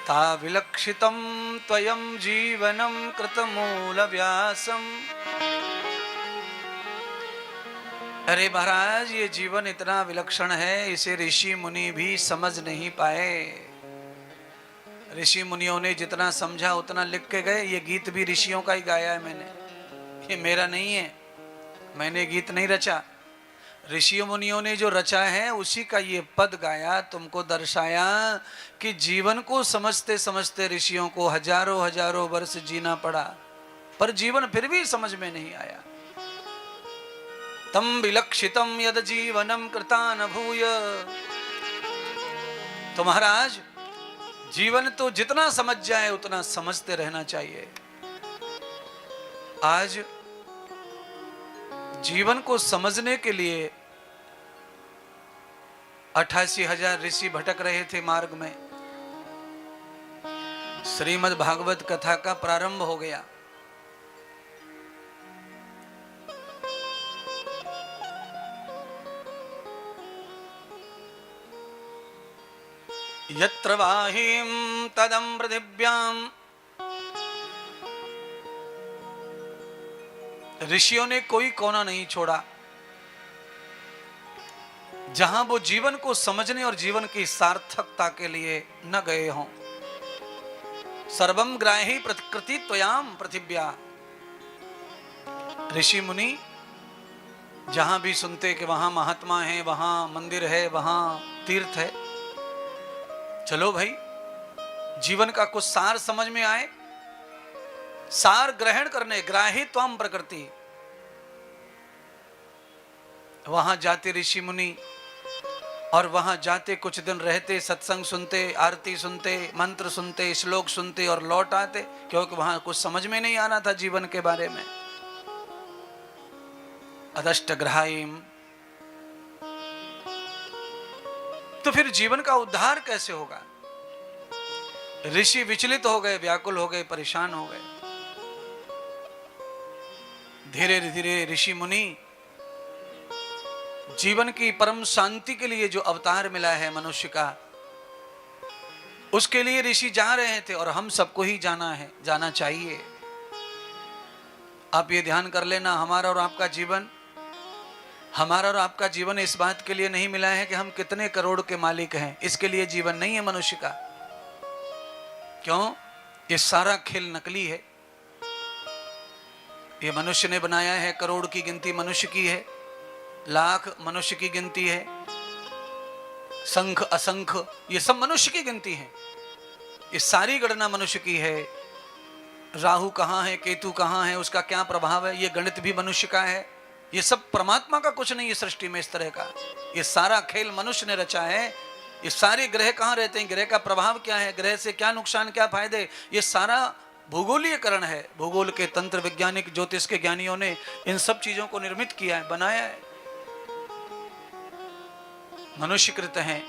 ता विलक्षितं त्वयं जीवनं कृतमूलव्यासम्। अरे महाराज, ये जीवन इतना विलक्षण है, इसे ऋषि मुनि भी समझ नहीं पाए। ऋषि मुनियों ने जितना समझा उतना लिख के गए। ये गीत भी ऋषियों का ही गाया है मैंने, ये मेरा नहीं है, मैंने गीत नहीं रचा। ऋषि मुनियों ने जो रचा है उसी का ये पद गाया, तुमको दर्शाया कि जीवन को समझते समझते ऋषियों को हजारों हजारों वर्ष जीना पड़ा, पर जीवन फिर भी समझ में नहीं आया। तम विलक्षितम यद जीवनम कृतान भूय। तो महाराज, जीवन तो जितना समझ जाए उतना समझते रहना चाहिए। आज जीवन को समझने के लिए 88,000 ऋषि भटक रहे थे मार्ग में। श्रीमद् भागवत कथा का प्रारंभ हो गया। यत्र वाहिं तदं पृथिव्याम। ऋषियों ने कोई कोना नहीं छोड़ा जहां वो जीवन को समझने और जीवन की सार्थकता के लिए न गए हों। सर्वम ग्राही प्रकृति त्वयाम पृथिव्या। ऋषि मुनि जहां भी सुनते कि वहां महात्मा है, वहां मंदिर है, वहां तीर्थ है, चलो भाई जीवन का कुछ सार समझ में आए, सार ग्रहण करने, ग्राही त्वम प्रकृति। वहां जाते ऋषि मुनि और वहां जाते कुछ दिन रहते, सत्संग सुनते, आरती सुनते, मंत्र सुनते, श्लोक सुनते और लौट आते, क्योंकि वहां कुछ समझ में नहीं आना था जीवन के बारे में। अदष्ट ग्राहीम। तो फिर जीवन का उद्धार कैसे होगा? ऋषि विचलित हो गए, व्याकुल हो गए, परेशान हो गए। धीरे धीरे ऋषि मुनि जीवन की परम शांति के लिए जो अवतार मिला है मनुष्य का, उसके लिए ऋषि जा रहे थे और हम सबको ही जाना है, जाना चाहिए। आप ये ध्यान कर लेना, हमारा और आपका जीवन इस बात के लिए नहीं मिला है कि हम कितने करोड़ के मालिक हैं, इसके लिए जीवन नहीं है मनुष्य का। क्यों? ये सारा खेल नकली है। ये मनुष्य ने बनाया है, करोड़ की गिनती मनुष्य की है, लाख मनुष्य की गिनती है, संख असंख ये सब मनुष्य की गिनती है। ये सारी गणना मनुष्य की है। राहु कहाँ है, केतु कहाँ है, उसका क्या प्रभाव है, ये गणित भी मनुष्य का है। ये सब परमात्मा का कुछ नहीं है सृष्टि में इस तरह का। ये सारा खेल मनुष्य ने रचा है। ये सारे ग्रह कहाँ रहते हैं, ग्रह का प्रभाव क्या है, ग्रह से क्या नुकसान क्या फायदे, ये सारा भूगोलीयकरण है। भूगोल के तंत्र वैज्ञानिक ज्योतिष के ज्ञानियों ने इन सब चीजों को निर्मित किया है, बनाया है। मनुष्यकृत हैं,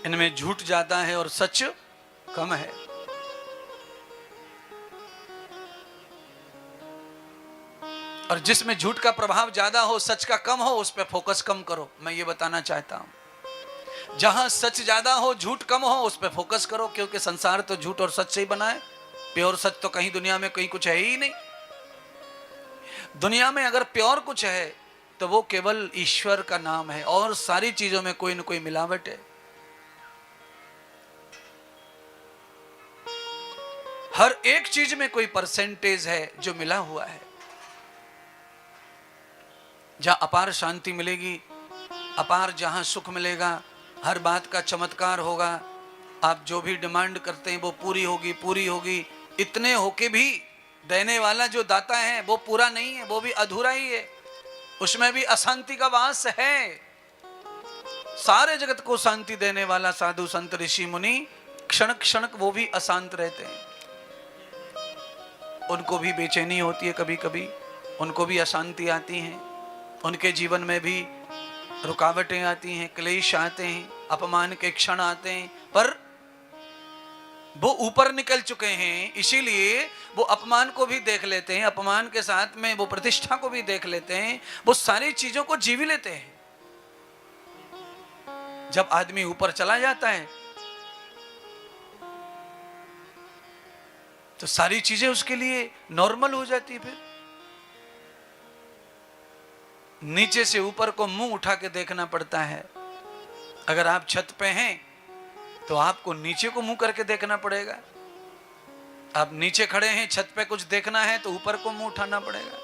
इनमें झूठ ज्यादा है और सच कम है। और जिसमें झूठ का प्रभाव ज्यादा हो, सच का कम हो, उस पर फोकस कम करो। मैं ये बताना चाहता हूं, जहां सच ज्यादा हो झूठ कम हो, उस पर फोकस करो, क्योंकि संसार तो झूठ और सच से ही बना है। प्योर सच तो कहीं दुनिया में कहीं कुछ है ही नहीं। दुनिया में अगर प्योर कुछ है तो वो केवल ईश्वर का नाम है, और सारी चीजों में कोई न कोई मिलावट है। हर एक चीज में कोई परसेंटेज है जो मिला हुआ है। जहां अपार शांति मिलेगी, अपार जहां सुख मिलेगा, हर बात का चमत्कार होगा, आप जो भी डिमांड करते हैं वो पूरी होगी, पूरी होगी। इतने होके भी देने वाला जो दाता है वो पूरा नहीं है, वो भी अधूरा ही है, उसमें भी अशांति का वास है। सारे जगत को शांति देने वाला साधु संत ऋषि मुनि क्षण क्षण वो भी अशांत रहते हैं। उनको भी बेचैनी होती है, कभी कभी उनको भी अशांति आती है, उनके जीवन में भी रुकावटें आती हैं, क्लेश आते हैं, अपमान के क्षण आते हैं, पर वो ऊपर निकल चुके हैं, इसीलिए वो अपमान को भी देख लेते हैं, अपमान के साथ में वो प्रतिष्ठा को भी देख लेते हैं, वो सारी चीजों को जीवी लेते हैं। जब आदमी ऊपर चला जाता है तो सारी चीजें उसके लिए नॉर्मल हो जाती है। फिर नीचे से ऊपर को मुंह उठा के देखना पड़ता है। अगर आप छत पे हैं तो आपको नीचे को मुंह करके देखना पड़ेगा। आप नीचे खड़े हैं, छत पे कुछ देखना है तो ऊपर को मुंह उठाना पड़ेगा।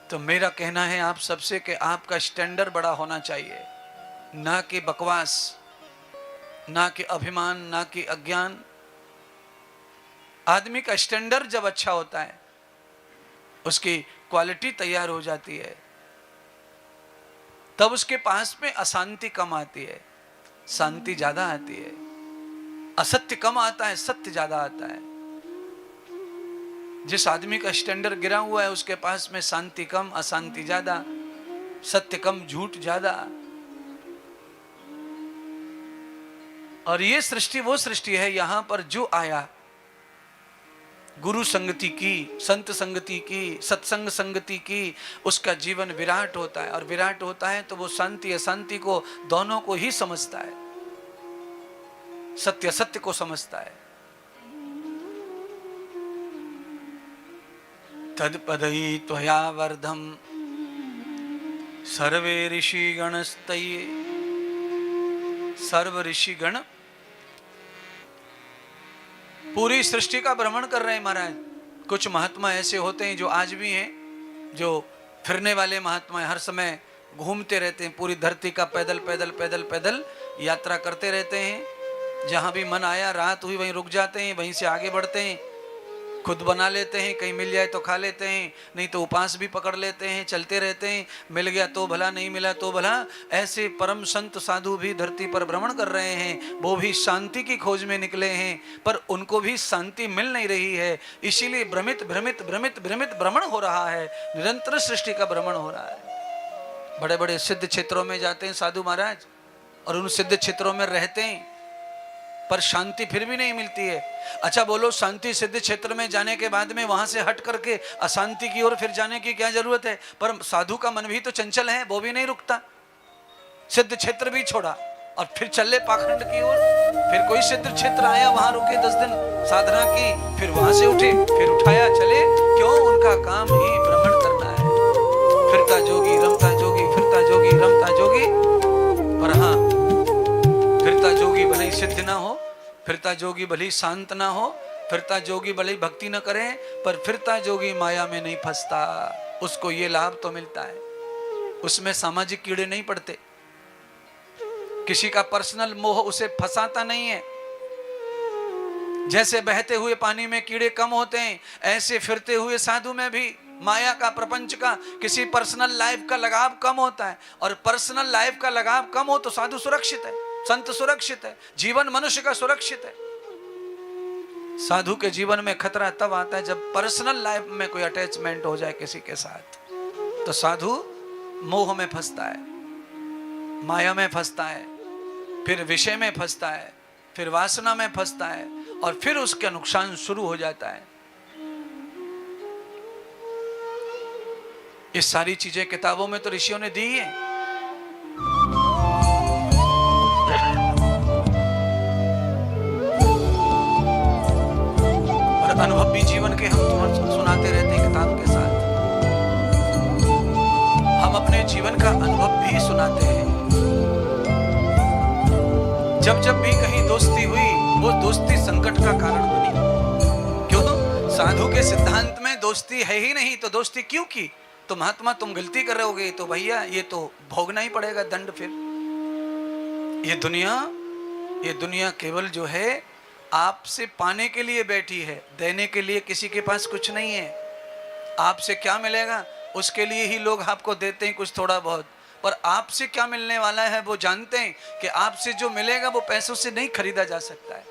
तो मेरा कहना है आप सबसे कि आपका स्टैंडर्ड बड़ा होना चाहिए, ना कि बकवास, ना कि अभिमान, ना कि अज्ञान। आदमी का स्टैंडर्ड जब अच्छा होता है, उसकी क्वालिटी तैयार हो जाती है, तब उसके पास में अशांति कम आती है, शांति ज्यादा आती है। असत्य कम आता है, सत्य ज्यादा आता है। जिस आदमी का स्टैंडर्ड गिरा हुआ है उसके पास में शांति कम, अशांति ज्यादा, सत्य कम, झूठ ज्यादा। और ये सृष्टि वो सृष्टि है, यहां पर जो आया गुरु संगति की, संत संगति की, सत्संग संगति की, उसका जीवन विराट होता है। और विराट होता है तो वो शांति अशांति को दोनों को ही समझता है, सत्य सत्य को समझता है। तत्पदई त्वया वर्धम सर्वे ऋषिगणस्तये। सर्व ऋषिगण पूरी सृष्टि का भ्रमण कर रहे हैं महाराज। कुछ महात्मा ऐसे होते हैं जो आज भी हैं, जो फिरने वाले महात्मा हैं, हर समय घूमते रहते हैं, पूरी धरती का पैदल पैदल पैदल पैदल यात्रा करते रहते हैं। जहां भी मन आया, रात हुई, वहीं रुक जाते हैं, वहीं से आगे बढ़ते हैं, खुद बना लेते हैं, कहीं मिल जाए तो खा लेते हैं, नहीं तो उपास भी पकड़ लेते हैं, चलते रहते हैं, मिल गया तो भला, नहीं मिला तो भला। ऐसे परम संत साधु भी धरती पर भ्रमण कर रहे हैं, वो भी शांति की खोज में निकले हैं, पर उनको भी शांति मिल नहीं रही है। इसीलिए भ्रमित भ्रमित भ्रमित भ्रमित भ्रमण हो रहा है, निरंतर सृष्टि का भ्रमण हो रहा है। बड़े बड़े सिद्ध क्षेत्रों में जाते हैं साधु महाराज, और उन सिद्ध क्षेत्रों में रहते हैं, पर शांति फिर भी नहीं मिलती है। अच्छा बोलो, शांति सिद्ध क्षेत्र में जाने के बाद में वहां से हट करके अशांति की ओर फिर जाने की क्या जरूरत है? पर साधु का मन भी तो चंचल है, वो भी नहीं रुकता। सिद्ध क्षेत्र भी छोड़ा और फिर चले पाखंड की ओर। फिर कोई सिद्ध क्षेत्र आया, वहां रुके 10 दिन साधना की, फिर वहां से उठे, फिर उठाया, चले। क्यों? उनका काम ही भ्रमण करना है। फिरता जोगी रमता जोगी, फिरता जोगी रमता जोगी। पर हाँ, फिरता जोगी भले ही सिद्ध ना हो, फिरता जोगी भले ही शांत ना हो, फिरता जोगी भले ही भक्ति न करे, पर फिरता जोगी माया में नहीं फंसता। उसको ये लाभ तो मिलता है, उसमें सामाजिक कीड़े नहीं पड़ते, किसी का पर्सनल मोह उसे फंसाता नहीं है। जैसे बहते हुए पानी में कीड़े कम होते हैं, ऐसे फिरते हुए साधु में भी माया का, प्रपंच का, किसी पर्सनल लाइफ का लगाव कम होता है। और पर्सनल लाइफ का लगाव कम हो तो साधु सुरक्षित है, संत सुरक्षित है, जीवन मनुष्य का सुरक्षित है। साधु के जीवन में खतरा तब आता है जब पर्सनल लाइफ में कोई अटैचमेंट हो जाए किसी के साथ, तो साधु मोह में फंसता है, माया में फंसता है, फिर विषय में फंसता है, फिर वासना में फंसता है, और फिर उसका नुकसान शुरू हो जाता है। ये सारी चीजें किताबों में तो ऋषियों ने दी है। अनुभव भी जीवन के हम सुनाते रहते हैं किताब के साथ। हम अपने जीवन का अनुभव भी सुनाते हैं। जब जब भी कहीं दोस्ती हुई, वो दोस्ती संकट का कारण बनी। क्यों? साधु के सिद्धांत में दोस्ती है ही नहीं, तो दोस्ती क्यों की? तो महात्मा तुम गलती कर रहोगे तो भैया ये तो भोगना ही पड़ेगा दंड। फिर ये दुनिया केवल जो है आपसे पाने के लिए बैठी है, देने के लिए किसी के पास कुछ नहीं है। आपसे क्या मिलेगा उसके लिए ही लोग आपको देते हैं कुछ थोड़ा बहुत, पर आपसे क्या मिलने वाला है वो जानते हैं कि आपसे जो मिलेगा वो पैसों से नहीं खरीदा जा सकता है।